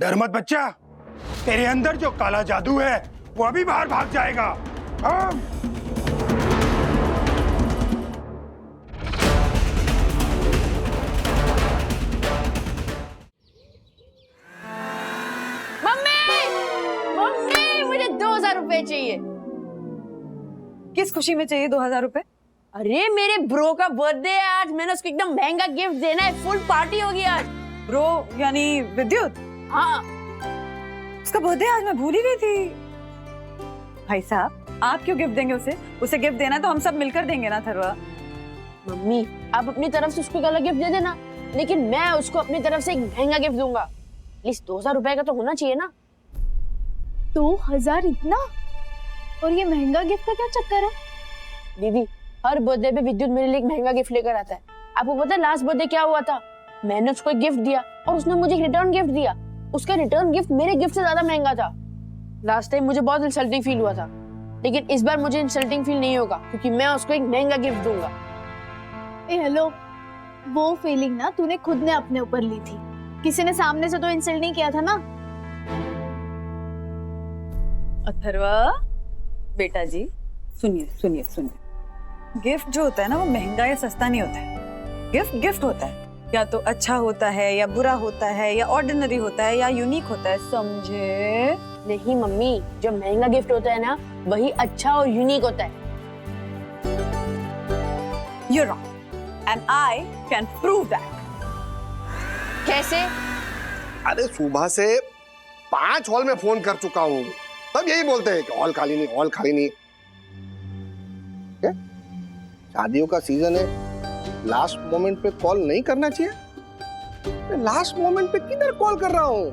डर मत बच्चा, तेरे अंदर जो काला जादू है वो अभी बाहर भाग जाएगा। हाँ? मम्मी मम्मी मुझे 2000 रुपए चाहिए। किस खुशी में चाहिए 2000 रुपए? अरे मेरे ब्रो का बर्थडे है आज, मैंने उसको एकदम महंगा गिफ्ट देना है, फुल पार्टी होगी आज। ब्रो यानी विद्युत? हाँ उसका बर्थडे आज, मैं भूल ही गई थी। भाई साहब आप क्यों गिफ्ट देंगे उसे? उसे गिफ्ट देना तो हम सब मिलकर देंगे ना थरवा। मम्मी आप अपनी तरफ से उसको एक अलग गिफ्ट दे देना, लेकिन मैं उसको अपनी तरफ से एक महंगा गिफ्ट दूंगा। प्लीज 2000 रुपए का तो होना चाहिए ना। 2000 इतना? और ये महंगा गिफ्ट का क्या चक्कर है? दीदी हर बर्थडे पे विद्युत मेरे लिए एक महंगा गिफ्ट लेकर आता है। आपको पता है लास्ट बर्थडे क्या हुआ था? मैंने उसको एक गिफ्ट दिया और उसने मुझे एक रिटर्न गिफ्ट दिया। उसका रिटर्न गिफ्ट मेरे गिफ्ट से ज्यादा महंगा था। लास्ट टाइम मुझे बहुत इंसल्टिंग फील हुआ था, लेकिन इस बार मुझे इंसल्टिंग फील नहीं होगा क्योंकि मैं उसको एक महंगा गिफ्ट दूंगा। हेलो, वो फीलिंग ना तूने खुद ने अपने ऊपर ली थी, किसी ने सामने से तो इंसल्ट नहीं किया था ना। अथर्वा बेटा जी सुनिए सुनिए सुनिए, गिफ्ट जो होता है ना वो महंगा या सस्ता नहीं होता है। गिफ्ट गिफ्ट होता है, या तो अच्छा होता है या बुरा होता है या ऑर्डिनरी होता है या यूनिक होता है, समझे? नहीं मम्मी, जो महंगा गिफ्ट होता है ना वही अच्छा और यूनिक होता है। You're wrong and I can prove that. कैसे? अरे सुबह से 5 हॉल में फोन कर चुका हूँ, तब यही बोलते हैं कि हॉल खाली नहीं, हॉल खाली नहीं। क्या? शादियों का सीजन है, लास्ट मोमेंट पे कॉल नहीं करना चाहिए। लास्ट मोमेंट पे किधर कॉल कर रहा हूँ?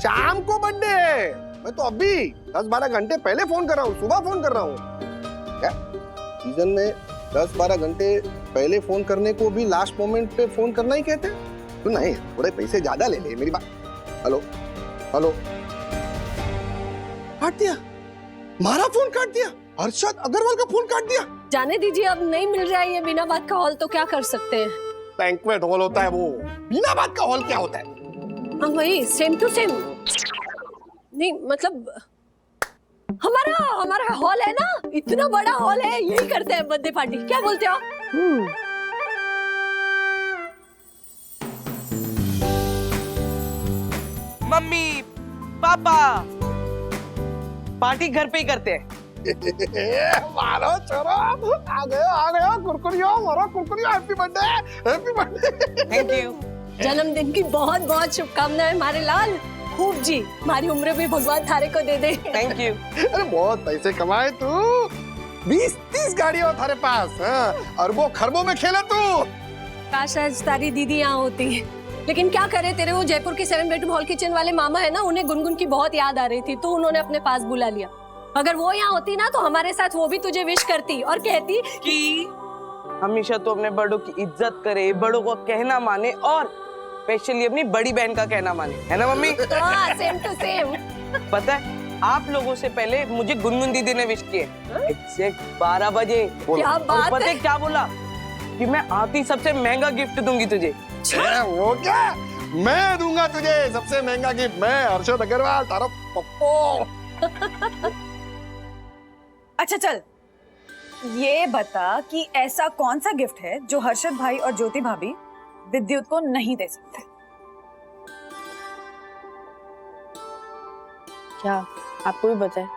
शाम को बर्थडे है, मैं तो अभी 10-12 घंटे पहले फोन कर रहा हूँ, सुबह फोन कर रहा हूँ। क्या सीजन में 10-12 घंटे पहले फोन करने को भी लास्ट मोमेंट पे फोन करना ही कहते हैं? तो नहीं, थोड़े पैसे ज्यादा ले ले, मेरी बात। हेलो हेलो, काट दिया, मारा फोन काट दिया, हर्षद अग्रवाल का फोन काट दिया। जाने दीजिए, अब नहीं मिल रहा है ये बिना बात का हॉल, तो क्या कर सकते हैं। बैंक्वेट हॉल होता है वो, बिना बात का हॉल क्या होता है? हाँ वही सेम टू सेम। नहीं मतलब हमारा हॉल है ना, इतना बड़ा हॉल है, यही करते हैं बर्थडे पार्टी। क्या बोलते हो? मम्मी पापा पार्टी घर पे ही करते हैं। मारो छोरो, आ गया कुरकुरियो, मारो कुरकुरियो, happy birthday, happy birthday. Thank you. जन्मदिन की बहुत बहुत शुभकामनाएं हमारे लाल। खूब जी, हमारी उम्र भी भगवान थारे को दे दे। Thank you. अरे बहुत पैसे कमाए तू, 20-30 गाड़ियां थारे पास, अरबों खरबों में खेला तू। काश आज तारी दीदी यहाँ होती, लेकिन क्या करे, तेरे वो जयपुर के 7 बेडरूम हॉल किचन वाले मामा है ना, उन्हें गुनगुन की बहुत याद आ रही थी, तो उन्होंने अपने पास बुला लिया। अगर वो यहाँ होती ना तो हमारे साथ वो भी तुझे विश करती और कहती कि हमेशा तो अपने बड़ों की इज्जत करे, बड़ों को कहना माने और स्पेशली अपनी बड़ी बहन का कहना माने, है ना मम्मी? हाँ सेम टू सेम। पता है आप लोगों से पहले मुझे गुनगुन दीदी ने विश किए एग्जैक्ट 12 बजे। क्या बात पता है? है क्या बोला? कि मैं आती सबसे महंगा गिफ्ट दूंगी तुझे। वो क्या, मैं दूंगा तुझे सबसे महंगा गिफ्ट, मैं हर्षद अग्रवाल तारा पप्पो। अच्छा चल, ये बता कि ऐसा कौन सा गिफ्ट है जो हर्षद भाई और ज्योति भाभी विद्युत को नहीं दे सकते? क्या आपको भी पता है?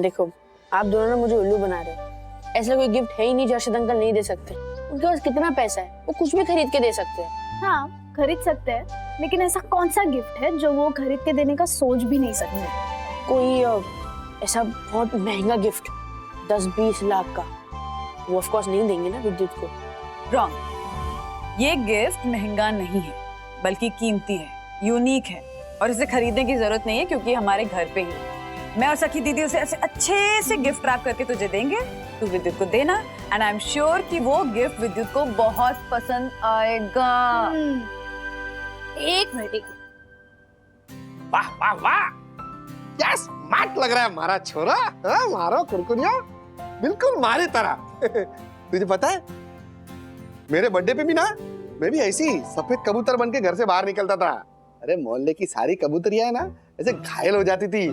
देखो आप दोनों ना मुझे उल्लू बना रहे हो। ऐसा कोई गिफ्ट है ही नहीं जो अर्शद अंकल नहीं दे सकते। उनके पास कितना पैसा है, वो कुछ भी खरीद के दे सकते हैं। हाँ खरीद सकते हैं, लेकिन ऐसा कौन सा गिफ्ट है जो वो खरीद के देने का सोच भी नहीं सकते? कोई ऐसा बहुत महंगा गिफ्ट 10-20 लाख का, वो ऑफ कोर्स नहीं देंगे ना विद्युत को। रॉन्ग, ये गिफ्ट महंगा नहीं है बल्कि कीमती है, यूनिक है और इसे खरीदने की जरूरत नहीं है क्योंकि हमारे घर पे ही है। मैं और सखी दीदी उसे ऐसे अच्छे से गिफ्ट रैप करके तुझे देंगे, तू विद्युत को देना एंड आई एम श्योर कि वो गिफ्ट विद्युत को बहुत पसंद आएगा। एक मिनट। वाह वाह वाह, क्या स्मार्ट लग रहा है हमारा छोरा, मारो कुरकुरिया, बिल्कुल हमारी तरह। तुझे पता है मेरे बर्थडे पे भी ना मैं भी ऐसी सफेद कबूतर बन के घर से बाहर निकलता था। अरे मोहल्ले की सारी कबूतरियां है ना ऐसे घायल हो जाती थी।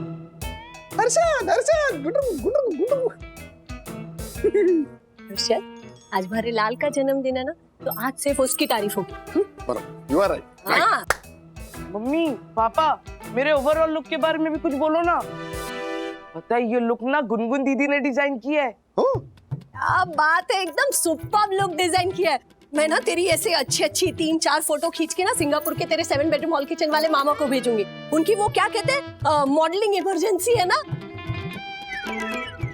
हर्षद हर्षद गुडू गुडू गुडू। हर्षद, आज हमारे लाल का जन्मदिन है ना, तो आज सिर्फ उसकी तारीफ होगी। You are right. हाँ, मम्मी पापा मेरे ओवरऑल लुक के बारे में भी कुछ बोलो ना। पता है ये लुक ना गुनगुन दीदी ने डिजाइन किया है। क्या बात है, एकदम सुपर्ब लुक डिजाइन किया है। मैं ना तेरी ऐसे अच्छी अच्छी 3-4 फोटो खींच के ना सिंगापुर के तेरे 7 बेडरूम हॉल किचन वाले मामा को भेजूंगी। उनकी वो क्या कहते हैं मॉडलिंग इमरजेंसी है ना,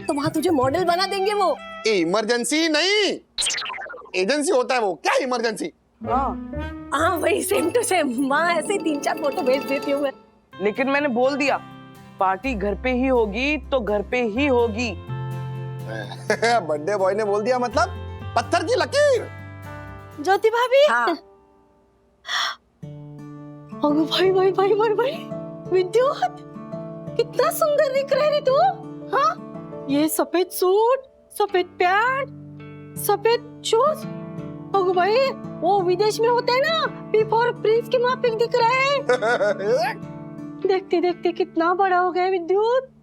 तो वहां तुझे मॉडल बना देंगे वो। इमरजेंसी नहीं, एजेंसी होता है वो। क्या इमरजेंसी? हाँ वही सेम टू सेम। वहाँ ऐसे 3-4 फोटो भेज देती हूँ मैं। लेकिन मैंने बोल दिया पार्टी घर पे ही होगी तो घर पे ही होगी। बर्थडे बॉय ने बोल दिया मतलब पत्थर की लकीर। ज्योति भाभी। हाँ। अगो भाई भाई भाई भाई भाई विद्युत, कितना सुंदर दिख रही है तू। हाँ, ये सफेद सूट, सफेद पैंट, सफेद शूज। अगो भाई वो विदेश में होते हैं ना, बिफोर प्रिंस के माफिक दिख रहे हैं। देखते देखते कितना बड़ा हो गया विद्युत।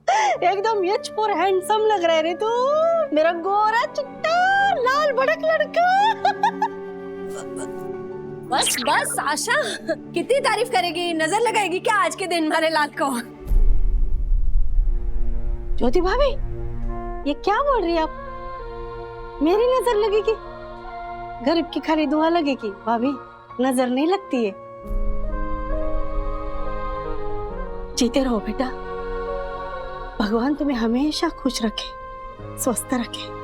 एकदम एच फॉर हैंडसम लग रहा है रे तू, मेरा गोरा चिट्टा लाल भड़क लड़का। बस बस आशा, कितनी तारीफ करेगी, नजर लगाएगी क्या आज के दिन हमारे लाल को। ज्योति भाभी ये क्या बोल रही है आप? मेरी नजर लगेगी? गरीब की खाली दुआ लगेगी भाभी, नजर नहीं लगती है। जीते रहो बेटा, भगवान तुम्हें हमेशा खुश रखे, स्वस्थ रखे।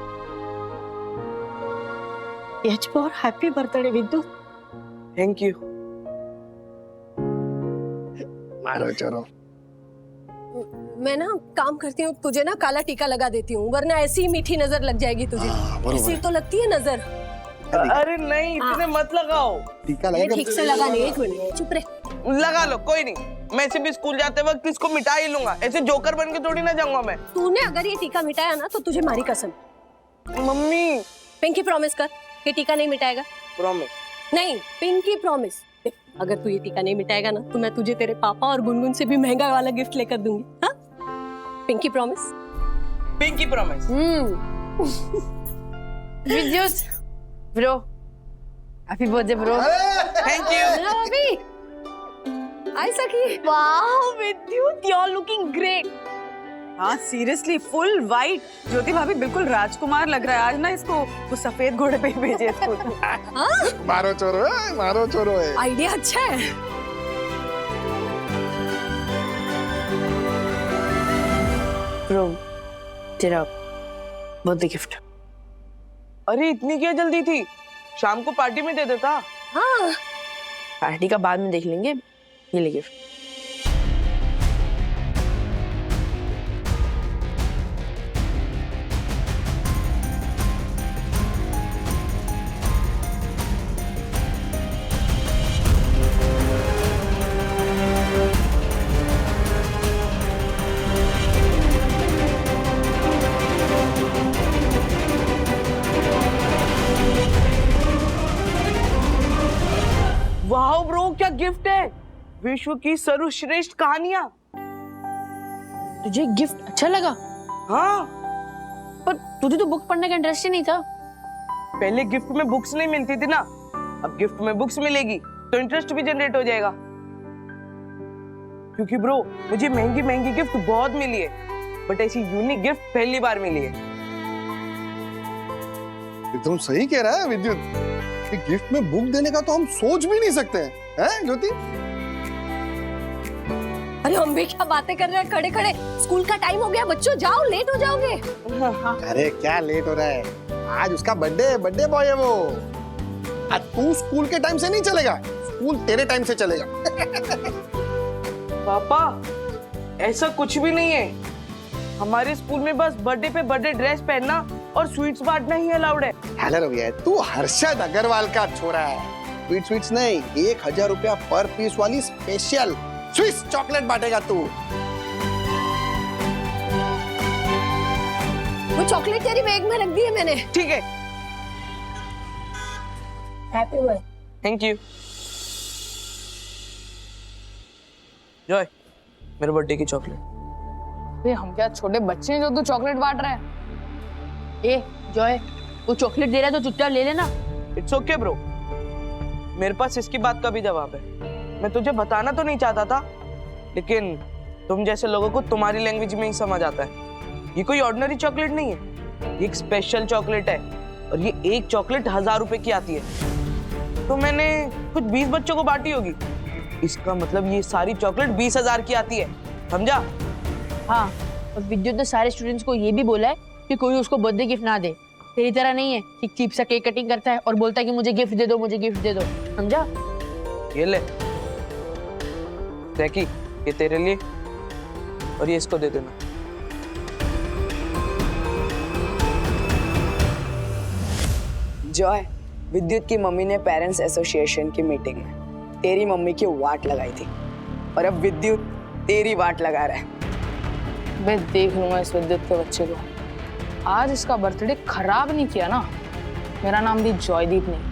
एच फॉर हैप्पी बर्थडे विद्युत। Thank you. मारो चलो। मैं ना काम करती हूँ, तुझे ना काला टीका लगा देती हूँ, वरना ऐसी मीठी नजर लग जाएगी तुझे। ऐसी तो लगती है नजर। अरे नहीं इतने मत लगाओ। टीका ये लगा ठीक से लगा नहीं, एक मिनट चुप रहे। लगा लो कोई नहीं, मैं भी स्कूल जाते वक्त इसको मिटा ही लूंगा। ऐसे जोकर बन के थोड़ी ना जाऊंगा मैं। तूने अगर ये टीका मिटाया ना तो तुझे मारी कसम। मम्मी पिंकी प्रॉमिस कर, ये टीका नहीं मिटाएगा। प्रॉमिस। नहीं पिंकी प्रॉमिस, अगर तू ये टीका नहीं मिटाएगा ना तो मैं तुझे तेरे पापा और गुनगुन से भी महंगा वाला गिफ्ट लेकर दूंगी। हाँ pinky promise. Pinky promise. Vidyut bro, happy birthday bro. Thank you. अभी आई सखी। Wow Vidyut, you are looking great. हाँ सीरियसली फुल वाइट। ज्योति भाभी बिल्कुल राजकुमार लग रहा है आज ना। इसको वो सफेद घोड़े पे ही भेजे इसको। मारो चोरो है, मारो चोरो है। आइडिया अच्छा है। ब्रो तेरा बर्थडे गिफ्ट। अरे इतनी क्या जल्दी थी, शाम को पार्टी में दे देता। हाँ पार्टी का बाद में देख लेंगे, ये ले गिफ्ट। वाह ब्रो क्या गिफ्ट है, विश्व की सर्वश्रेष्ठ कहानियां। तुझे गिफ्ट अच्छा लगा? हाँ पर तुझे तो बुक पढ़ने का इंटरेस्ट ही नहीं था। पहले गिफ्ट में बुक्स नहीं मिलती थी ना, अब गिफ्ट में बुक्स मिलेगी तो इंटरेस्ट भी जनरेट हो जाएगा। क्योंकि ब्रो मुझे महंगी महंगी गिफ्ट बहुत मिली है, बट ऐसी यूनिक गिफ्ट पहली बार मिली है। एकदम सही कह रहा है विद्युत, गिफ्ट में बुक देने का तो हम सोच भी नहीं सकते हैं ज्योति। अरे हम भी क्या बातें कर रहे हैं खड़े खड़े। स्कूल का टाइम हो गया बच्चों, जाओ लेट हो जाओगे। अरे क्या लेट हो रहा है, आज उसका बर्थडे बॉय है वो। आज तू स्कूल के टाइम से नहीं चलेगा, स्कूल तेरे टाइम से चलेगा। पापा ऐसा कुछ भी नहीं है, हमारे स्कूल में बस बर्थडे पे बर्थडे ड्रेस पहनना और स्वीट्स बांटना ही अलाउड है। हेलो भैया, तू हर्षद अग्रवाल का छोरा है। स्वीट्स नहीं, 1000 रुपया पर पीस वाली स्पेशल स्विस चॉकलेट बांटेगा तू। वो चॉकलेट तेरी बैग में रख दी है मैंने। ठीक है happy birthday. Thank you. Joy, मेरे बर्थडे की चॉकलेट। हम क्या छोटे बच्चे हैं जो तू चॉकलेट बांट रहा है? ए जॉय, वो चॉकलेट दे रहा है तो चुपचाप ले लेना। इट्स ओके ब्रो, मेरे पास इसकी बात का भी जवाब है। मैं तुझे बताना तो नहीं चाहता था, लेकिन तुम जैसे लोगों को तुम्हारी लैंग्वेज में ही समझ आता है। ये कोई ऑर्डिनरी चॉकलेट नहीं है, ये एक स्पेशल चॉकलेट है और ये एक चॉकलेट 1000 रुपए की आती है। तो मैंने कुछ 20 बच्चों को बांटी होगी, इसका मतलब ये सारी चॉकलेट 20,000 की आती है, समझा? हाँ, और विद्युत ने सारे स्टूडेंट्स को ये भी बोला है कि कोई उसको बर्थडे गिफ्ट ना दे। तेरी तरह नहीं है कि चीप सा केक कटिंग करता है और बोलता है कि मुझे गिफ्ट दे दो, मुझे गिफ्ट दे दो, समझा? ये ले जैकी, ये तेरे लिए और ये इसको दे देना। जॉय, विद्युत की मम्मी ने पेरेंट्स एसोसिएशन की मीटिंग में तेरी मम्मी की वाट लगाई थी और अब विद्युत तेरी वाट लगा रहा है। मैं देख लूंगा इस विद्युत के बच्चे को। आज इसका बर्थडे खराब नहीं किया ना, मेरा नाम भी जॉयदीप नहीं।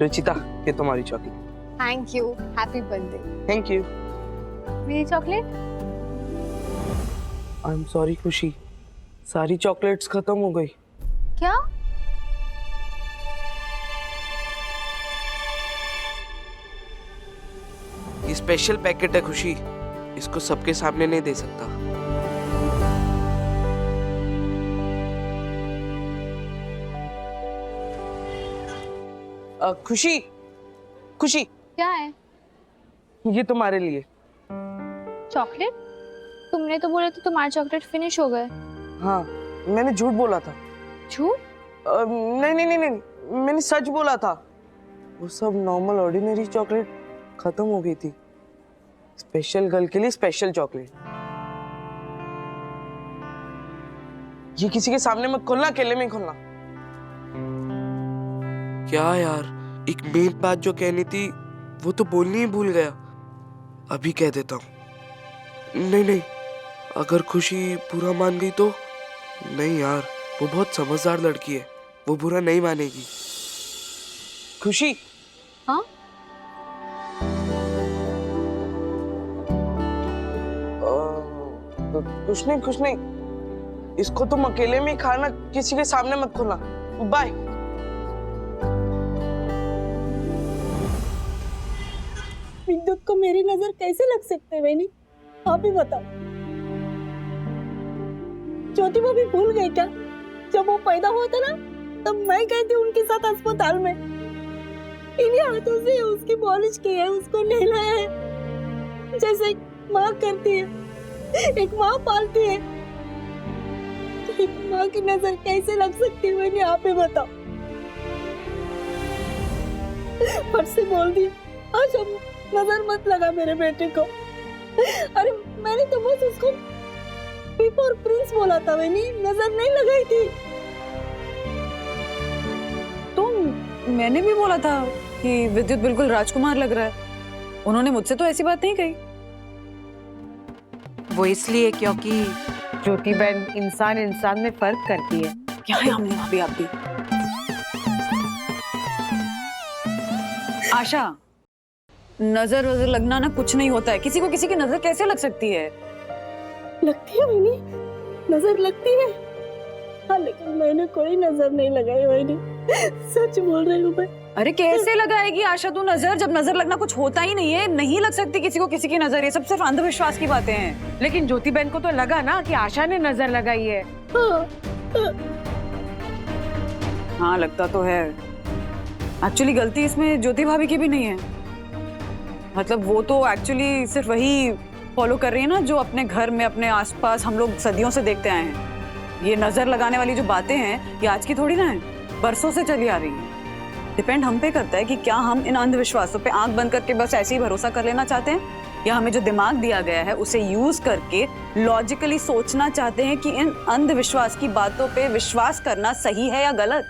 रुचिता, ये तुम्हारी chocolate. Thank you, happy birthday. Thank you. मेरी चॉकलेट? आई एम सॉरी खुशी, सारी चॉकलेट्स खत्म हो गई। क्या? ये स्पेशल पैकेट है खुशी, इसको सबके सामने नहीं दे सकता। खुशी, खुशी, क्या है? ये तुम्हारे लिए। चॉकलेट? तुमने तो बोले थे तुम्हारे चॉकलेट फिनिश हो गए। हाँ, मैंने झूठ बोला था। झूठ? नहीं नहीं नहीं नहीं, मैंने सच बोला था। वो सब नॉर्मल ऑर्डिनरी चॉकलेट खत्म हो गई थी, स्पेशल गर्ल के लिए स्पेशल चॉकलेट। ये किसी के सामने मत खोलना, अकेले में ही खोलना। क्या यार, एक मेन बात जो कहनी थी वो तो बोलनी ही भूल गया। अभी कह देता हूँ। नहीं नहीं, अगर खुशी बुरा मान गई तो? नहीं यार, वो बहुत समझदार लड़की है, वो बुरा नहीं मानेगी। खुशी। हाँ? कुछ नहीं कुछ नहीं, इसको तुम अकेले में ही खाना, किसी के सामने मत खोलना। बाय। विद्युत को मेरी नजर कैसे लग सकते है वैनी? आप ही बताओ। ज्योति भाभी भूल गई क्या? जब वो पैदा हुआ था ना, तब मैं गई थी उनके साथ अस्पताल में। इन्हीं हाथों से उसकी पॉलिश की है, उसको नहलाया है जैसे एक माँ करती है, एक माँ पालती है। तो एक माँ की नजर कैसे लग सकती है वैनी? आप ही बताओ। फट से बोल दी, आज हम नजर मत लगा मेरे बेटे को। अरे मैंने तो बस उसको पीप और प्रिंस बोला था वैनी, नजर नहीं लगाई थी। तो मैंने भी बोला था कि विद्युत बिल्कुल राजकुमार लग रहा है। उन्होंने मुझसे तो ऐसी बात नहीं कही। वो इसलिए क्योंकि ज्योति बहन इंसान इंसान में फर्क करती है। क्या है हमने भाभी आप भी? आशा, नजर वजर लगना ना कुछ नहीं होता है। किसी को किसी की नजर कैसे लग सकती है? लगती है वैनी, नजर लगती है। हाँ, लेकिन मैंने कोई नजर नहीं लगाई वैनी, सच बोल रही हूँ मैं। अरे कैसे लगाएगी आशा तू नजर, जब नजर लगना कुछ होता ही नहीं है। नहीं लग सकती किसी को किसी की नजर, ये सब सिर्फ अंधविश्वास की बातें हैं। लेकिन ज्योति बहन को तो लगा ना कि आशा ने नजर लगाई है। हाँ लगता तो है। एक्चुअली गलती इसमें ज्योति भाभी की भी नहीं है। मतलब वो तो एक्चुअली सिर्फ वही फॉलो कर रही है ना जो अपने घर में, अपने आसपास हम लोग सदियों से देखते आए हैं। ये नजर लगाने वाली जो बातें हैं, ये आज की थोड़ी ना है, बरसों से चली आ रही है। डिपेंड हम पे करता है कि क्या हम इन अंधविश्वासों पे आंख बंद करके बस ऐसे ही भरोसा कर लेना चाहते हैं, या हमें जो दिमाग दिया गया है उसे यूज करके लॉजिकली सोचना चाहते हैं कि इन अंधविश्वास की बातों पे विश्वास करना सही है या गलत।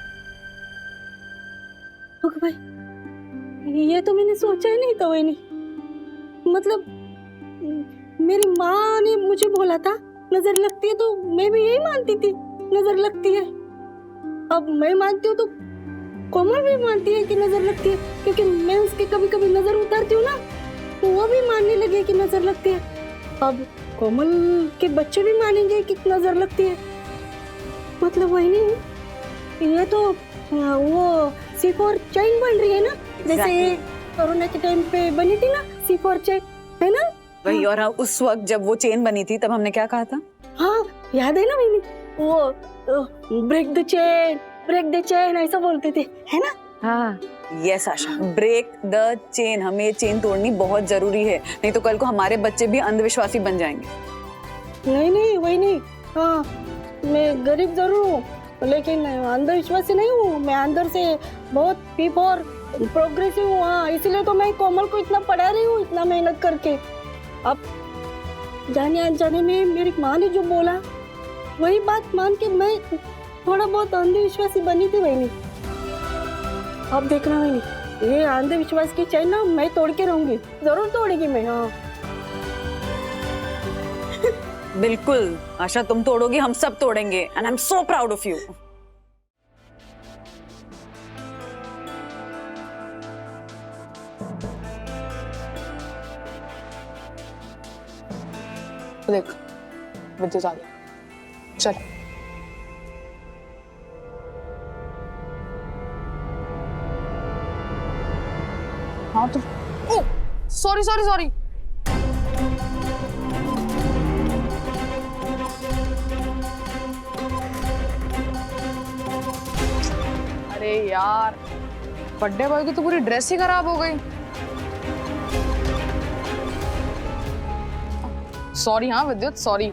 भाई, ये तो मैंने सोचा ही नहीं था वही। मतलब मेरी माँ ने मुझे बोला था नजर लगती है, तो मैं भी यही मानती थी नजर लगती है। अब मैं मानती हूँ तो कोमल भी मानती है कि नजर लगती है, क्योंकि मैं उसकी कभी कभी नजर उतारती हूँ ना, तो वो भी मानने लगे कि नजर लगती है। अब कोमल के बच्चे भी मानेंगे कि नजर लगती है। मतलब वही नहीं, ये तो वो C4 चेन बन रही है ना, जैसे कोरोना के टाइम पे बनी थी ना C4 चेन, है ना? वही। और हाँ, उस वक्त जब वो चेन बनी थी तब हमने क्या कहा था? हाँ याद है ना मैंने, वो ब्रेक द चेन ऐसा बोलते थे, है ना? हाँ yes Asha, break the chain. हमें ये चेन तोड़नी बहुत जरूरी है, नहीं तो कल को हमारे बच्चे भी अंधविश्वासी बन जाएंगे। नहीं वही नहीं। हाँ मैं गरीब जरूर हूँ, लेकिन अंधविश्वासी नहीं हूँ। मैं अंदर से बहुत पीपर प्रोग्रेसिव हूँ। हाँ इसलिए तो मैं कोमल को इतना पढ़ा रही हूँ, इतना मेहनत करके। अब जाने अनजाने में मेरी माँ ने जो बोला वही बात मान के मैं थोड़ा बहुत अंधविश्वासी बनी थी वही। अब देखना वही, ये अंधविश्वास की चैन ना मैं तोड़ के रहूंगी, जरूर तोड़ेगी मैं। हाँ बिल्कुल आशा, तुम तोड़ोगी, हम सब तोड़ेंगे। And I am so proud of you. देख विद्युत आ गया, चल। हाँ तो सॉरी सॉरी सॉरी। अरे यार, बर्थडे बॉय की तो पूरी ड्रेस ही खराब हो गई। सॉरी। हाँ विद्युत सॉरी।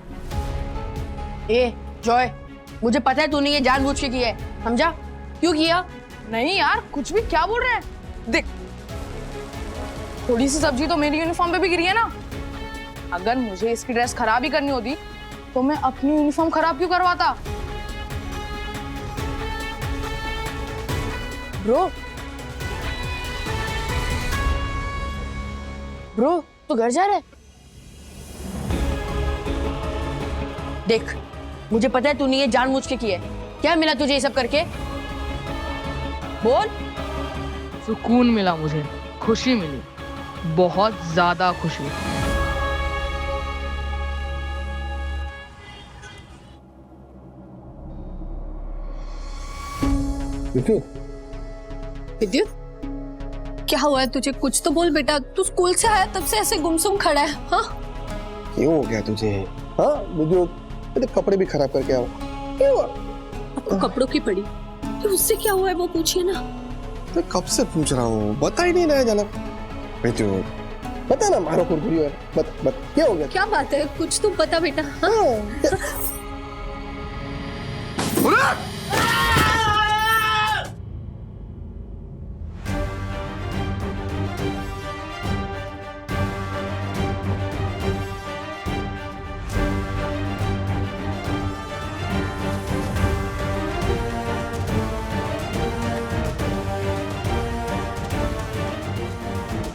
ए जॉय, मुझे पता है तूने ये जानबूझ के किया है, समझा? क्यों किया? नहीं यार कुछ भी, क्या बोल रहे हैं? देख, थोड़ी सी सब्जी तो मेरी यूनिफॉर्म पे भी गिरी है ना। अगर मुझे इसकी ड्रेस खराब ही करनी होती तो मैं अपनी यूनिफॉर्म खराब क्यों करवाता? ब्रो तू घर जा रहा है? देख मुझे पता है तूने ये जानबूझ के किया है। क्या मिला तुझे ये सब करके? बोल। सुकून मिला, मुझे खुशी मिली, बहुत ज्यादा खुशी। विद्युत क्या हुआ है तुझे? कुछ तो बोल बेटा, तू स्कूल से आया तब से ऐसे गुमसुम खड़ा है। हाँ क्यों हो गया तुझे? हाँ मुझे तो कपड़े भी खराब करके आओ। क्यों हुआ? आपको कपड़ों की पड़ी, तो उससे क्या हुआ है वो पूछिए ना। मैं कब से पूछ रहा हूँ, बता ही नहीं रहा है जनक। बता ना, मारो कुरकुरी है। बता क्या हो गया? क्या बात है, कुछ तो बता बेटा। हाँ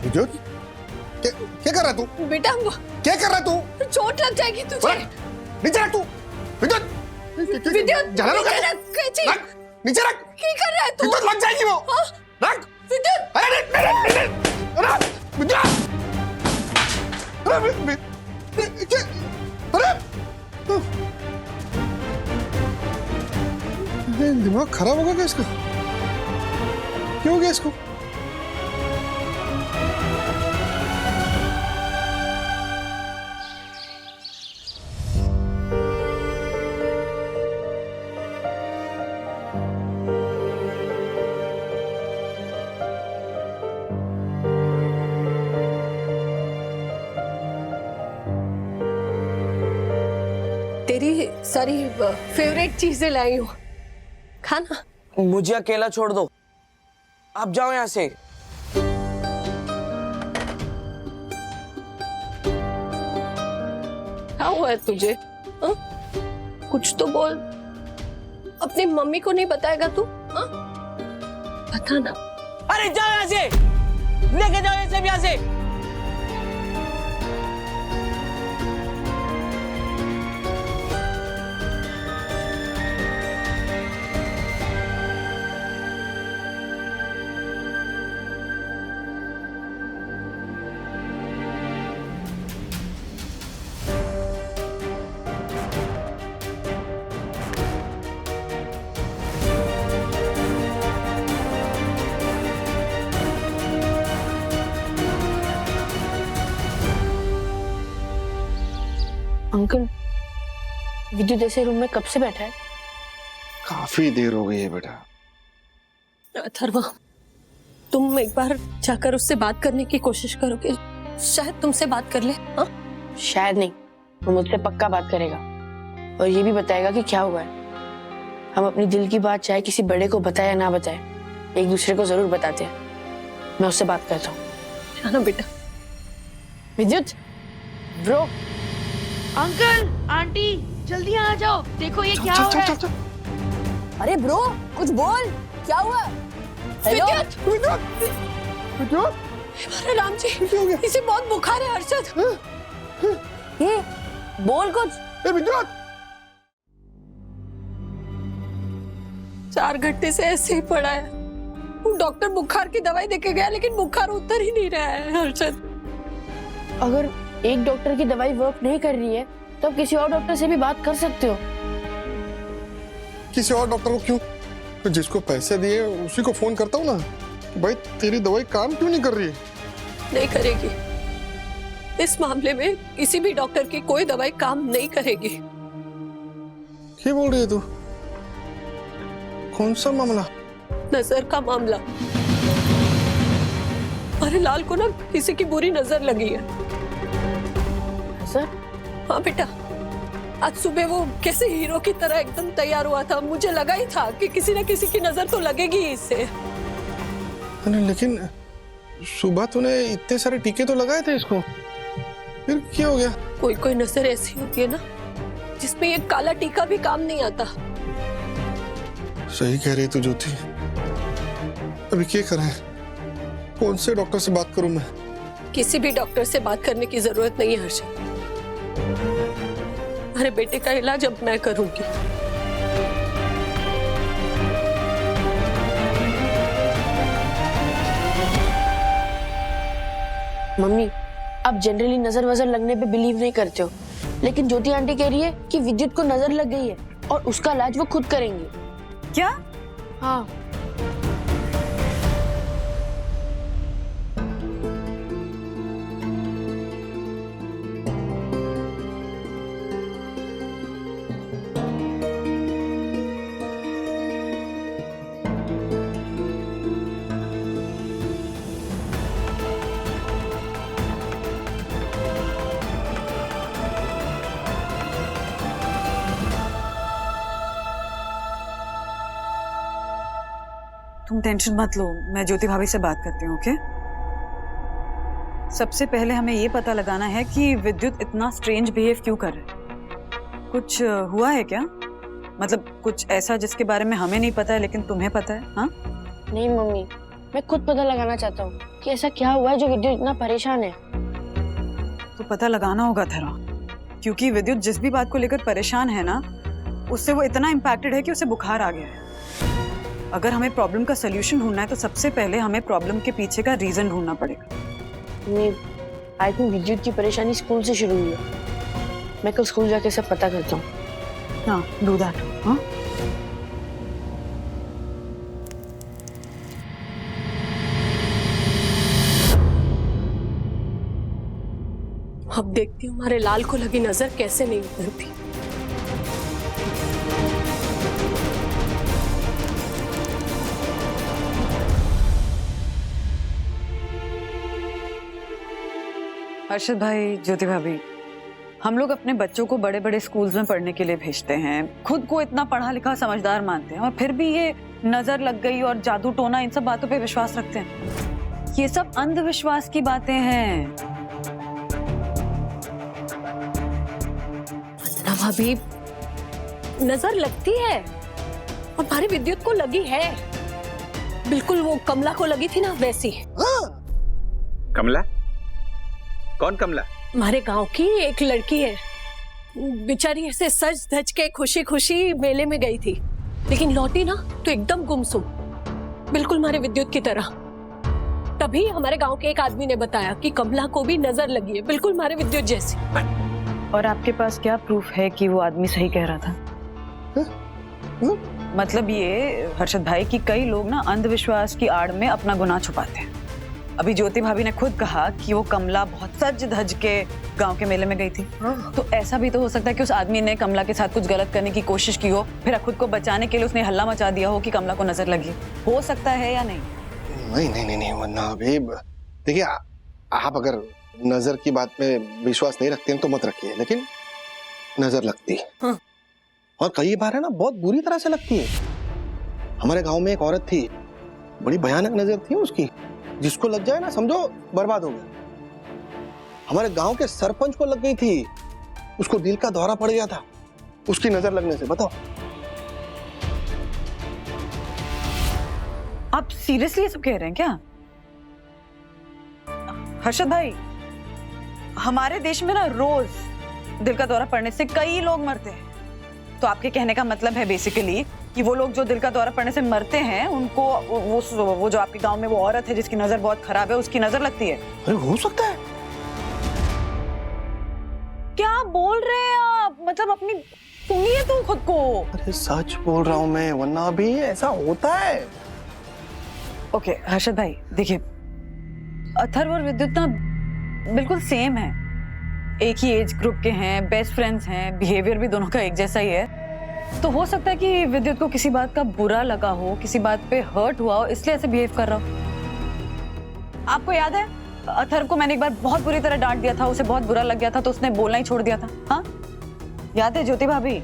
विद्युत, क्या कर रहा तू? बेटा क्या कर रहा तू? चोट लग जाएगी तुझे। नीचे रख तू। विद्युत, विद्युत जला लो क्या? कैची रख, नीचे रख। क्या कर रहा है तू? विद्युत लग जाएगी वो। रख। विद्युत, अरे विद्युत, अरे दिमाग खराब होगा क्या इसका? क्यों हो गया इसको? तेरी सारी फेवरेट चीजें लाई हूँ, खाना। मुझे अकेला छोड़ दो, आप जाओ यहाँ से। क्या हुआ है तुझे? हा? कुछ तो बोल। अपनी मम्मी को नहीं बताएगा तू? हा? बता ना। अरे जाओ यहाँ से। लेके जाओ इसे यहाँ से। अंकल, विद्युत ऐसे रूम में कब से बैठा है? काफी देर हो गई है बेटा। अथर्वा, तुम एक बार जाकर उससे बात करने की कोशिश करोगे, शायद तुमसे बात कर ले। हाँ, शायद नहीं, वो मुझसे पक्का बात करेगा और ये भी बताएगा कि क्या हुआ है। हम अपनी दिल की बात चाहे किसी बड़े को बताए या ना बताए, एक दूसरे को जरूर बताते हैं। मैं उससे बात करता हूँ। जाना बेटा। विद्युत, ब्रो। अंकल, आंटी, जल्दी आ जाओ, देखो ये क्या हो रहा है। अरे ब्रो, कुछ बोल, क्या हुआ? हेलो? अरे राम जी, इसे बहुत बुखार है हर्षद। ये बोल कुछ। 4 घंटे से ऐसे ही पड़ा है। वो डॉक्टर बुखार की दवाई देके गया, लेकिन बुखार उतर ही नहीं रहा है हर्षद। अगर एक डॉक्टर की दवाई वर्क नहीं कर रही है तो आप किसी और डॉक्टर से भी बात कर सकते हो। किसी और डॉक्टर को क्यों? तो जिसको पैसे दिए उसी को फोन करता हूँ ना कि भाई तेरी दवाई काम क्यों नहीं कर रही है। नहीं करेगी। इस मामले में किसी भी डॉक्टर की कोई दवाई काम नहीं करेगी। क्या बोल रही है तू? कौन सा मामला? नजर का मामला। अरे लाल को ना किसी की बुरी नजर लगी है। सर? हाँ बेटा, आज सुबह वो कैसे हीरो की तरह एकदम तैयार हुआ था। मुझे लगा ही था कि किसी न किसी की नजर तो लगेगी ही इससे। अरे लेकिन सुबह तूने इतने सारे टीके तो लगाए थे इसको, फिर क्या हो गया? कोई कोई नजर ऐसी होती है ना जिसमें ये काला टीका भी काम नहीं आता। सही कह रही तू ज्योति। अभी क्या करें? कौन से डॉक्टर से बात करूं मैं? किसी भी डॉक्टर से बात करने की जरूरत नहीं है हर्षद। अरे बेटे का इलाज अब मैं करूंगी। मम्मी, आप जनरली नजर वजर लगने पे बिलीव नहीं करते हो, लेकिन ज्योति आंटी कह रही है कि विद्युत को नजर लग गई है और उसका इलाज वो खुद करेंगी। क्या? हाँ। तुम टेंशन मत लो, मैं ज्योति भाभी से बात करती हूँ। ओके? सबसे पहले हमें ये पता लगाना है कि विद्युत इतना स्ट्रेंज बिहेव क्यों कर रहा है। कुछ हुआ है क्या? मतलब कुछ ऐसा जिसके बारे में हमें नहीं पता है लेकिन तुम्हें पता है? हाँ? नहीं मम्मी, मैं खुद पता लगाना चाहता हूँ कि ऐसा क्या हुआ है जो विद्युत इतना परेशान है। तो पता लगाना होगा थरा, क्योंकि विद्युत जिस भी बात को लेकर परेशान है ना, उससे वो इतना इम्पैक्टेड है कि उसे बुखार आ गया है। अगर हमें प्रॉब्लम का सलूशन ढूंढना है तो सबसे पहले हमें प्रॉब्लम के पीछे का रीजन ढूंढना पड़ेगा। आई थिंक विद्युत की परेशानी स्कूल से शुरू हुई है। मैं कल स्कूल जाके सब पता करता हूँ। हाँ, डू दैट। हाँ? अब देखती हूँ हमारे लाल को लगी नजर कैसे नहीं उतरती। हर्षद भाई, ज्योति भाभी, हम लोग अपने बच्चों को बड़े बड़े स्कूल्स में पढ़ने के लिए भेजते हैं, खुद को इतना पढ़ा लिखा समझदार मानते हैं, और फिर भी ये नजर लग गई और जादू टोना इन सब बातों पे विश्वास रखते हैं। ये सब अंधविश्वास की बातें हैं। वंदना भाभी, नजर लगती है और हमारी विद्युत को लगी है, बिल्कुल वो कमला को लगी थी ना वैसी। कमला? कौन कमला? हमारे गांव की एक लड़की है, बेचारी ऐसे सज धज के खुशी खुशी मेले में गई थी, लेकिन लौटी ना तो एकदम गुमसुम, बिल्कुल हमारे विद्युत की तरह। तभी हमारे गांव के एक आदमी ने बताया कि कमला को भी नजर लगी है, बिल्कुल हमारे विद्युत जैसी। और आपके पास क्या प्रूफ है कि वो आदमी सही कह रहा था? मतलब ये हर्षद भाई कि कई लोग ना अंधविश्वास की आड़ में अपना गुनाह छुपाते हैं। अभी ज्योति भाभी ने खुद कहा कि वो कमला बहुत सज धज के गांव के मेले में गई थी। तो ऐसा भी तो हो सकता है कि उस आदमी ने कमला के साथ कुछ गलत करने की कोशिश की हो, फिर खुद को बचाने के लिए उसने हल्ला मचा दिया हो कि कमला को नजर लगी। हो सकता है या नहीं? नहीं वरना अभी देखिए, आप अगर नजर की बात में विश्वास नहीं रखते हैं तो मत रखिए, लेकिन नजर लगती है। और कई बार है ना बहुत बुरी तरह से लगती है। हमारे गांव में एक औरत थी, बड़ी भयानक नजर थी उसकी, जिसको लग जाए ना समझो बर्बाद हो गया। हमारे गांव के सरपंच को लग गई थी, उसको दिल का दौरा पड़ गया था उसकी नजर लगने से। बताओ, आप सीरियसली ये सब कह रहे हैं क्या? हर्षद भाई, हमारे देश में ना रोज दिल का दौरा पड़ने से कई लोग मरते हैं। तो आपके कहने का मतलब है बेसिकली कि वो लोग जो दिल का दौरा पड़ने से मरते हैं उनको वो जो आपके गांव में वो औरत है जिसकी नजर बहुत खराब है, उसकी नजर लगती है। अरे हो सकता है। क्या बोल रहे हैं आप? मतलब अपनी सुनिए तो खुद को। अरे सच बोल रहा हूं मैं, वरना भी ऐसा होता है। ओके हर्षद भाई, देखिए अथर्व और विद्युत ना बिल्कुल सेम है, एक ही एज ग्रुप के हैं, बेस्ट फ्रेंड्स हैं, बिहेवियर भी दोनों का एक जैसा ही है। तो हो सकता है कि विद्युत को किसी बात का बुरा लगा हो, किसी बात पे हर्ट हुआ हो, इसलिए ऐसे बिहेव कर रहा हो। आपको याद है अथर्व को मैंने एक बार बहुत बुरी तरह डांट दिया था, उसे बहुत बुरा लग गया था तो उसने बोलना ही छोड़ दिया था। हाँ याद है ज्योति भाभी?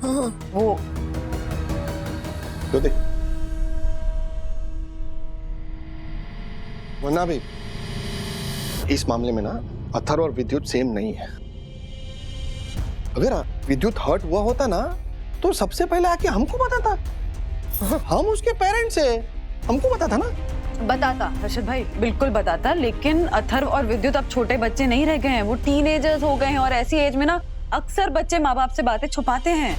हाँ। वो ज्योति, वरना भी इस मामले में ना अथर्व और विद्युत सेम नहीं है। अगर विद्युत हर्ट हुआ होता ना तो सबसे पहले आके हमको बताता। हम उसके पेरेंट्स हैं, हमको बताता ना। बताता हर्षद भाई, बिल्कुल बताता, लेकिन अथर्व और विद्युत अब छोटे बच्चे नहीं रह गए हैं, वो टीनेजर्स हो गए हैं। और ऐसी एज में ना अक्सर बच्चे माँ बाप से बातें छुपाते हैं।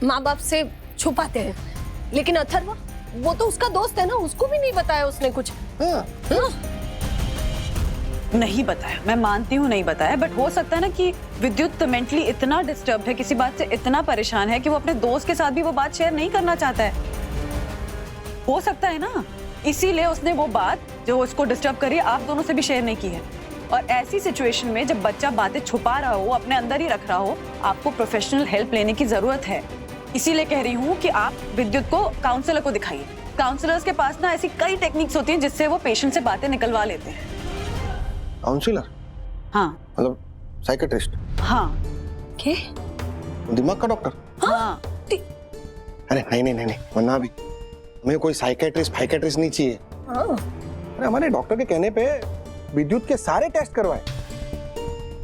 माँ बाप से छुपाते हैं, लेकिन अथर्व वो तो उसका दोस्त है ना, उसको भी नहीं बताया उसने कुछ। हाँ। नहीं बताया, मैं मानती हूँ नहीं बताया, बट हो सकता है ना कि विद्युत मेंटली इतना डिस्टर्ब है, किसी बात से इतना परेशान है कि वो अपने दोस्त के साथ भी वो बात शेयर नहीं करना चाहता है। हो सकता है ना, इसीलिए उसने वो बात जो उसको डिस्टर्ब करी आप दोनों से भी शेयर नहीं की है। और ऐसी सिचुएशन में जब बच्चा बातें छुपा रहा हो, अपने अंदर ही रख रहा हो, आपको प्रोफेशनल हेल्प लेने की जरूरत है। इसीलिए कह रही हूँ कि आप विद्युत को काउंसलर को दिखाइए। काउंसलर्स के पास ना ऐसी कई टेक्निक्स होती हैं जिससे वो पेशेंट से बातें निकलवा लेते हैं। काउंसलर? हाँ मतलब साइकेट्रिस्ट? हाँ। क्या? दिमाग का डॉक्टर? हाँ। अरे नहीं, वरना भी हमें कोई साइकेट्रिस्ट नहीं चाहिए। अरे हमारे डॉक्टर के कहने पे विद्युत के सारे टेस्ट करवाए,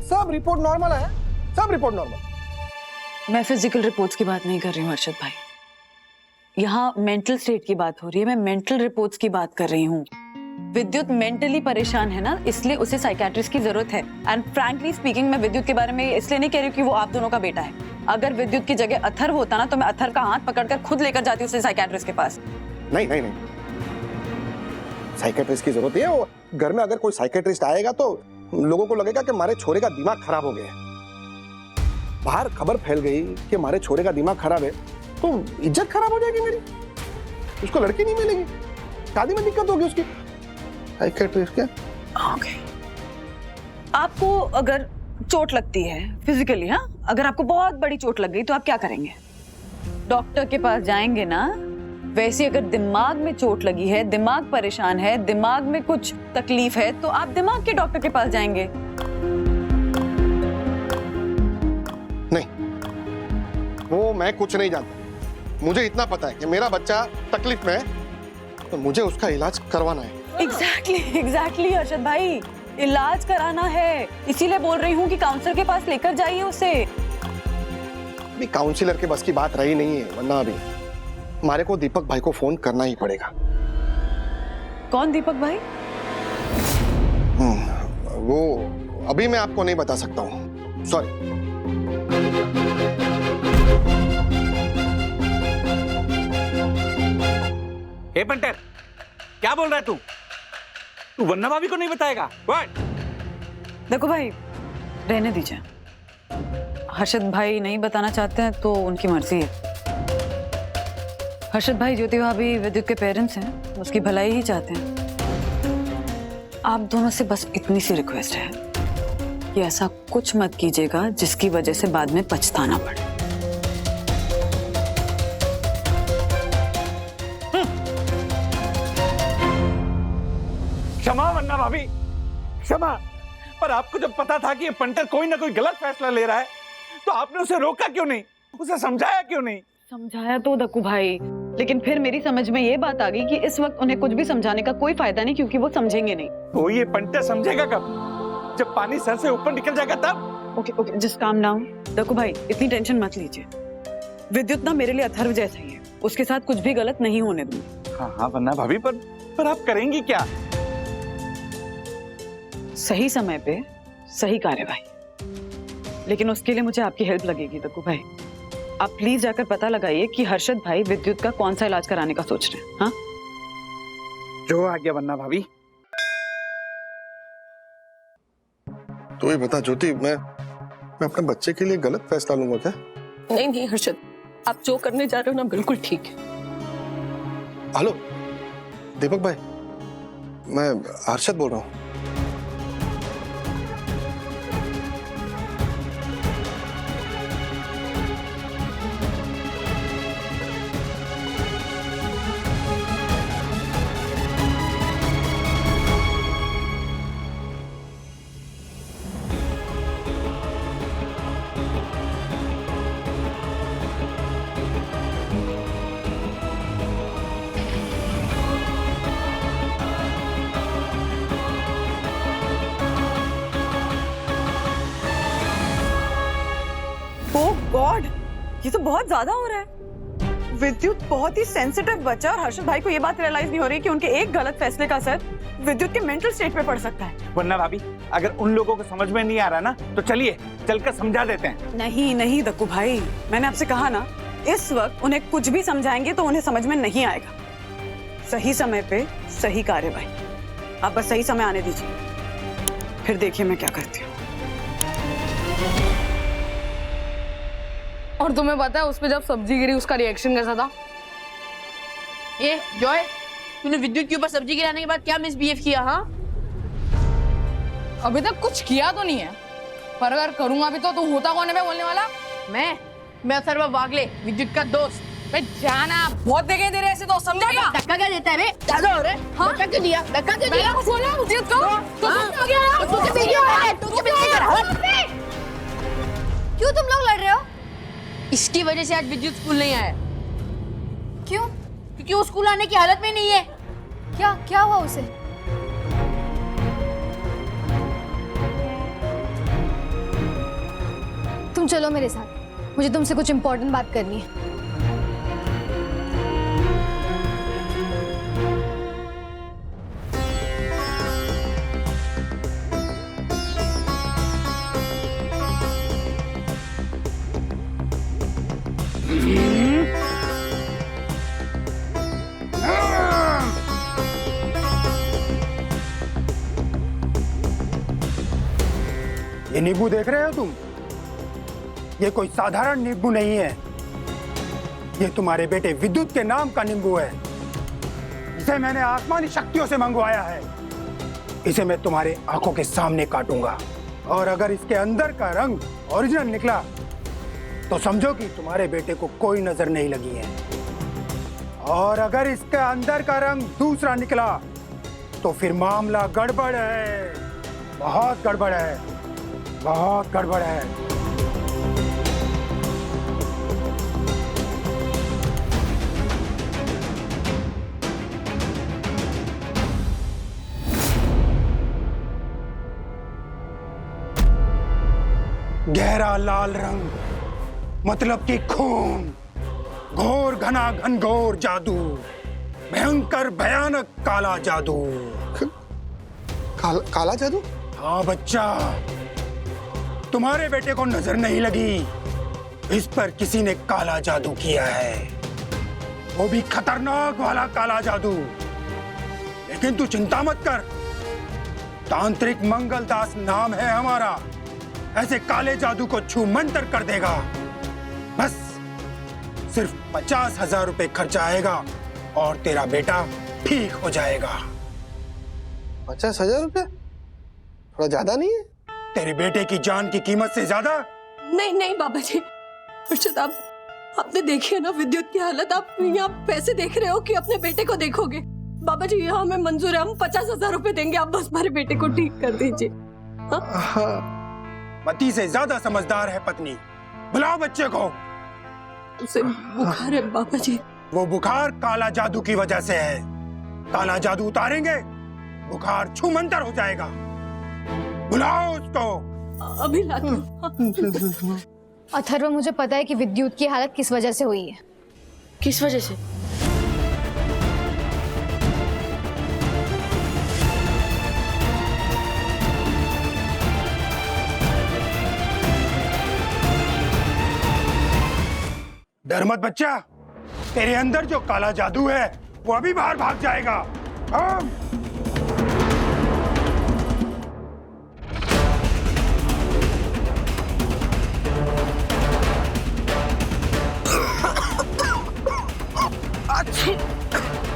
सब रिपोर्ट नॉर्मल है, सब रिपोर्ट नॉर्मल। मैं फिजिकल रिपोर्ट्स की बात नहीं कर रही हूँ हर्षद भाई, यहाँ मेंटल स्टेट की बात हो रही है। मैं मेंटल रिपोर्ट्स की बात कर रही हूँ। विद्युत मेंटली परेशान है ना, इसलिए उसे साइकियाट्रिस्ट की जरूरत है। एंड फ्रैंकली स्पीकिंग, मैं विद्युत के बारे में इसलिए नहीं कह रही हूँ कि वो आप दोनों का बेटा है। अगर विद्युत की जगह अथर्व होता ना तो मैं अथर्व का हाथ पकड़कर खुद लेकर जाती उसे साइकियाट्रिस्ट के पास। नहीं, साइकियाट्रिस्ट की जरूरत है। वो घर में अगर कोई साइकियाट्रिस्ट आएगा तो लोगों को लगेगा कि हमारे छोरे का दिमाग खराब हो गया है। बाहर खबर फैल गई कि हमारे छोरे का दिमाग खराब है तो इज्जत खराब हो जाएगी मेरी, उसको लड़की नहीं मिलेगी, शादी में दिक्कत होगी उसकी। साइकियाट्रिस्ट क्या? ओके। आपको अगर चोट लगती है फिजिकली, हाँ, अगर आपको बहुत बड़ी चोट लग गई तो आप क्या करेंगे? डॉक्टर के पास जाएंगे ना। वैसे अगर दिमाग में चोट लगी है, दिमाग परेशान है, दिमाग में कुछ तकलीफ है तो आप दिमाग के डॉक्टर के पास जाएंगे। नहीं, वो मैं कुछ नहीं जानता। मुझे इतना पता है कि मेरा बच्चा तकलीफ में है तो मुझे उसका इलाज करवाना है। एग्जैक्टली हर्षद भाई, इलाज कराना है। इसीलिए बोल रही हूँ कि काउंसलर के पास लेकर जाइए उसे। अभी काउंसलर के बस की बात रही नहीं है, वरना अभी हमारे को दीपक भाई को फोन करना ही पड़ेगा। कौन दीपक भाई? वो अभी मैं आपको नहीं बता सकता हूँ, सॉरी। हे पंटर, क्या बोल रहा है तू? तू वन्ना भाभी को नहीं बताएगा? What? देखो भाई, रहने दीजिए। हर्षद भाई नहीं बताना चाहते हैं तो उनकी मर्जी है। हर्षद भाई ज्योति भाभी विद्युत के पेरेंट्स हैं, उसकी भलाई ही चाहते हैं। आप दोनों से बस इतनी सी रिक्वेस्ट है कि ऐसा कुछ मत कीजिएगा जिसकी वजह से बाद में पछताना पड़े। क्षमा वन्ना भाभी, क्षमा। पर आपको जब पता था कि ये पंटर कोई ना कोई गलत फैसला ले रहा है, तो आपने उसे रोका क्यों नहीं? उसे समझाया क्यों नहीं? समझाया तो दक्कू भाई, लेकिन फिर मेरी समझ में ये बात आ गई कि इस वक्त उन्हें कुछ भी समझाने का कोई फायदा नहीं, क्योंकि वो समझेंगे नहीं। तो ये पंटर समझेगा कब? जब पानी सर से ऊपर निकल जाएगा तब? Okay okay, just calm down. Dakku भाई, इतनी टेंशन मत लीजिए। विद्युत ना मेरे लिए अथर्व जैसा ही है, उसके साथ कुछ भी गलत नहीं होने दूंगी। हाँ हाँ वन्ना भाभी, पर आप करेंगी क्या? सही समय पे सही कार्यवाही, लेकिन उसके लिए मुझे आपकी हेल्प लगेगी दक्कू भाई। आप प्लीज जाकर पता लगाइए कि हर्षद भाई विद्युत का कौन सा इलाज कराने का सोच रहे हैं। हाँ, जो आ गया वन्ना भाभी। तो ये बता ज्योति, मैं अपने बच्चे के लिए गलत फैसला लूंगा क्या? नहीं नहीं हर्षद, आप जो करने जा रहे हो ना बिल्कुल ठीक है। हेलो दीपक भाई, मैं हर्षद बोल रहा हूँ। ओह गॉड, ये तो बहुत ज्यादा हो रहा है। विद्युत बहुत ही सेंसिटिव बच्चा, और हर्षद भाई को ये बात रियलाइज नहीं हो रही कि उनके एक गलत फैसले का असर विद्युत के मेंटल स्टेट पे पड़ सकता है। वन्ना भाभी, अगर उन लोगों को समझ में नहीं आ रहा ना, तो चलिए चलकर समझा देते हैं। नहीं नहीं दक्कू भाई, मैंने आपसे कहा ना, इस वक्त उन्हें कुछ भी समझाएंगे तो उन्हें समझ में नहीं आएगा। सही समय पे सही कार्यवाही, आप बस सही समय आने दीजिए, फिर देखिए मैं क्या करती हूँ। और तुम्हें पता है उस पे जब सब्जी गिरी उसका रिएक्शन कैसा था? ये जॉय, तूने विद्युत के ऊपर सब्जी गिराने के बाद क्या मिसबिहेव किया? हाँ, अभी तक कुछ किया तो नहीं है, पर अगर करूंगा भी तो तू होता कौन है मैं बोलने वाला? मैं अथर्व वागले, विद्युत का दोस्त। जाना, बहुत देखे तेरे ऐसे दोस्त, समझा क्या? धक्का क्या देता है बे? ज्यादा हो रहा है। हाँ? धक्का क्यों दिया? धक्का क्यों दिया? कुछ बोला विद्युत को? क्यों तुम लोग लड़ रहे हो? इसकी वजह से आज विद्युत स्कूल नहीं आया। क्यों? क्योंकि वो स्कूल आने की हालत में नहीं है। क्या हुआ उसे? तुम चलो मेरे साथ, मुझे तुमसे कुछ इम्पोर्टेंट बात करनी है। ये नींबू देख रहे हो तुम? ये कोई साधारण नींबू नहीं है, ये तुम्हारे बेटे विद्युत के नाम का नींबू है। इसे मैंने आसमानी शक्तियों से मंगवाया है। इसे मैं तुम्हारे आंखों के सामने काटूंगा, और अगर इसके अंदर का रंग ओरिजिनल निकला तो समझो कि तुम्हारे बेटे को कोई नजर नहीं लगी है, और अगर इसके अंदर का रंग दूसरा निकला तो फिर मामला गड़बड़ है, बहुत गड़बड़ है, बहुत गड़बड़ है। गहरा लाल रंग मतलब कि खून, घोर घना घनघोर जादू, भयंकर भयानक काला जादू। काला जादू? हाँ बच्चा, तुम्हारे बेटे को नजर नहीं लगी, इस पर किसी ने काला जादू किया है, वो भी खतरनाक वाला काला जादू। लेकिन तू चिंता मत कर, तांत्रिक मंगलदास नाम है हमारा, ऐसे काले जादू को छू मंतर कर देगा। बस सिर्फ 50,000 रुपए खर्चा आएगा और तेरा बेटा ठीक हो जाएगा। 50,000 रुपए? थोड़ा ज्यादा नहीं है? तेरे बेटे की जान की कीमत से ज्यादा? नहीं नहीं बाबा जी, अर्षद आपने देखी है ना विद्युत की हालत। आप यहाँ पैसे देख रहे हो कि अपने बेटे को देखोगे? बाबा जी यहाँ हमें मंजूर है, हम 50,000 रुपए देंगे, आप बस हमारे बेटे को ठीक कर दीजिए। पति से ज्यादा समझदार है पत्नी। बुलाओ बच्चे को। उसे बुखार है बाबा जी। वो बुखार काला जादू की वजह से है। काला जादू उतारेंगे, बुखार छूमंतर हो जाएगा। बुलाओ उसको। अभी लाती हूँ। अथर्व, मुझे पता है कि विद्युत की हालत किस वजह से हुई है। किस वजह से? डर मत बच्चा, तेरे अंदर जो काला जादू है वो अभी बाहर भाग जाएगा। हाँ?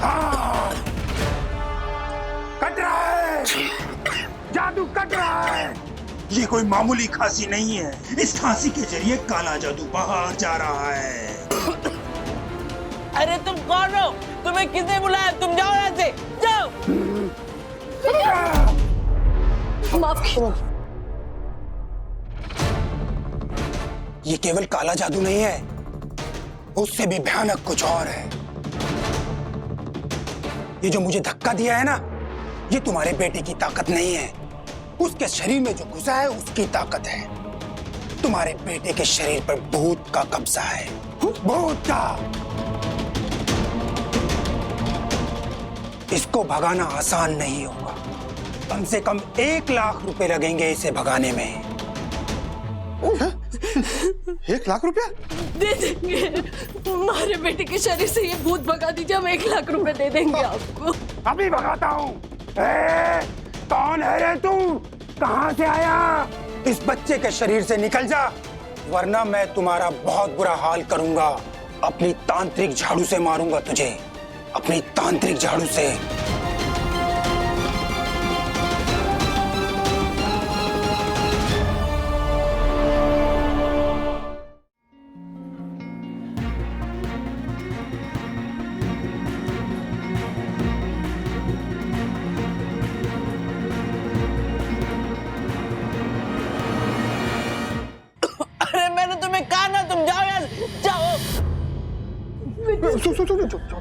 हाँ। कट रहा है, जादू कट रहा है। ये कोई मामूली खांसी नहीं है, इस खांसी के जरिए काला जादू बाहर जा रहा है। अरे तुम कौन हो? तुम्हें किसने बुलाया? तुम जाओ यहाँ से, जाओ। माफ कीजिए। ये केवल काला जादू नहीं है, उससे भी भयानक कुछ और है। ये जो मुझे धक्का दिया है ना, ये तुम्हारे बेटे की ताकत नहीं है, उसके शरीर में जो घुसा है उसकी ताकत है। तुम्हारे बेटे के शरीर पर भूत का कब्जा है, भूत का। इसको भगाना आसान नहीं होगा, कम से कम 1 लाख रुपए लगेंगे इसे भगाने में। 1 लाख रुपया? दे देंगे, हमारे बेटे के शरीर से ये भूत भगा दीजिए, हम 1 लाख रुपए दे देंगे आपको। अभी भगाता हूँ। कौन है रे तू? कहाँ से आया? इस बच्चे के शरीर से निकल जा, वरना मैं तुम्हारा बहुत बुरा हाल करूंगा। अपनी तांत्रिक झाड़ू से मारूंगा तुझे, अपनी तांत्रिक झाड़ू से।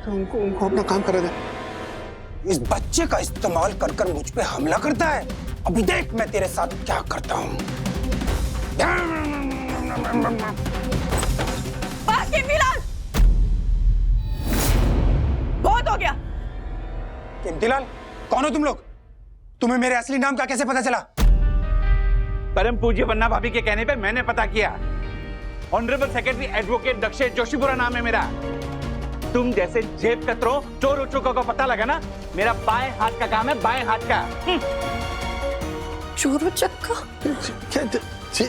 उनको अपना काम कर दे। इस बच्चे का इस्तेमाल कर कर मुझ पे हमला करता है। अभी देख मैं तेरे साथ क्या करता हूँ। बहुत हो गया। कीमतीलाल, कौन हो तुम लोग? तुम्हें मेरे असली नाम का कैसे पता चला? परम पूज्य वन्ना भाभी के कहने पे मैंने पता किया। Honourable secretary advocate Dakshesh Joshipura नाम है मेरा। तुम जैसे जेब कतरों चोर उचुकों को पता लगा ना, मेरा बाएं हाथ का काम है, बाएं हाथ का। चोर उचक्का?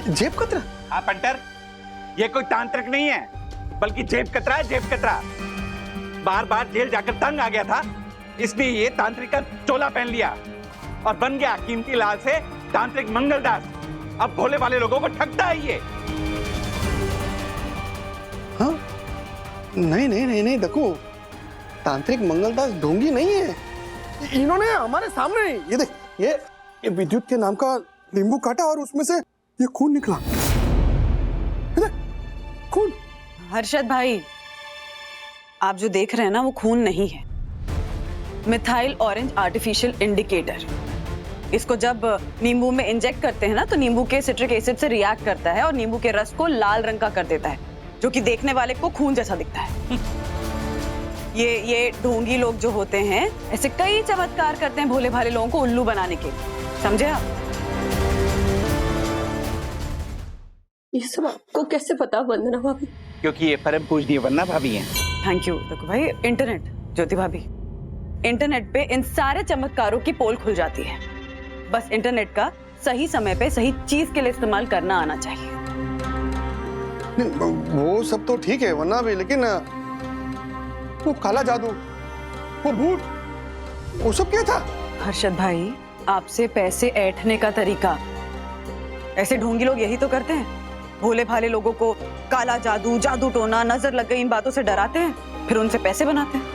जेब कतरा? हाँ पंटर, ये कोई तांत्रिक नहीं है, बल्कि जेब कतरा है, जेब कतरा। बार बार जेल जाकर तंग आ गया था, इसलिए ये तांत्रिक का चोला पहन लिया और बन गया कीमती लाल से तांत्रिक मंगलदास। अब भोले वाले लोगों को ठगता है ये। हाँ? नहीं देखो, तांत्रिक मंगलदास ढोंगी नहीं है। इन्होंने हमारे सामने ये देख, ये विद्युत के नाम का नींबू काटा और उसमें से ये खून निकला। ये देख, खून। हर्षद भाई, आप जो देख रहे हैं ना वो खून नहीं है, मिथाइल ऑरेंज आर्टिफिशियल इंडिकेटर। इसको जब नींबू में इंजेक्ट करते हैं ना तो नींबू के सिट्रिक एसिड से रिएक्ट करता है और नींबू के रस को लाल रंग का कर देता है, जो कि देखने वाले को खून जैसा दिखता है। ये ढोंगी लोग जो होते हैं ऐसे कई चमत्कार करते हैं भोले भाले लोगों को उल्लू बनाने के, समझे आप? ये सब आपको कैसे पता वंदना भाभी? क्योंकि ये परम पूजनीय वन्ना भाभी हैं। Thank you. देखो भाई, इंटरनेट, ज्योति भाभी, इंटरनेट पे इन सारे चमत्कारों की पोल खुल जाती है। बस इंटरनेट का सही समय पे सही चीज के लिए इस्तेमाल करना आना चाहिए। वो सब तो ठीक है वरना भी, लेकिन वो काला जादू, वो भूत, वो सब क्या था? हर्षद भाई, आपसे पैसे ऐंठने का तरीका, ऐसे ढोंगी लोग यही तो करते हैं। भोले भाले लोगों को काला जादू, जादू टोना, नजर लग गई, इन बातों से डराते हैं, फिर उनसे पैसे बनाते हैं।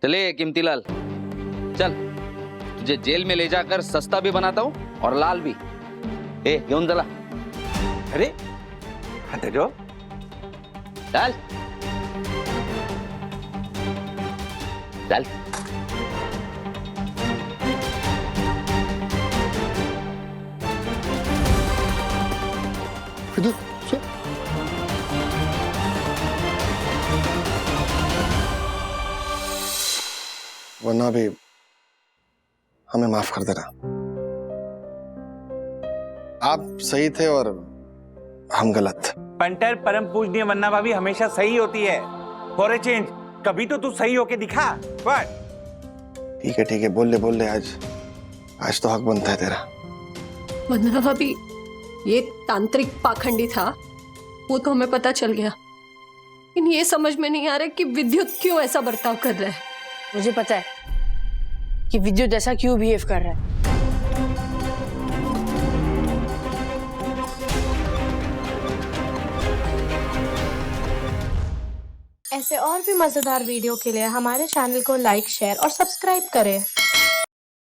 चले कीमतीलाल, चल तुझे जेल में ले जाकर सस्ता भी बनाता हूँ और लाल भी। घेऊन चला। अरे आता जो चल चल। विद्युत, वरना भी हमें माफ कर देना। आप सही थे और हम गलत। पंटर परम पूजनीय वन्ना भाभी हमेशा सही होती है। फॉर ए चेंज कभी तो तू सही होके दिखा। बट ठीक है, बोल ले, आज तो हक बनता है तेरा। वंदना भाभी, ये तांत्रिक पाखंडी था, वो तो हमें पता चल गया, लेकिन ये समझ में नहीं आ रहा कि विद्युत क्यों ऐसा बर्ताव कर रहा है। मुझे पता है कि विद्युत ऐसा क्यों बिहेव कर रहा है। ऐसे और भी मजेदार वीडियो के लिए हमारे चैनल को लाइक, शेयर और सब्सक्राइब करें।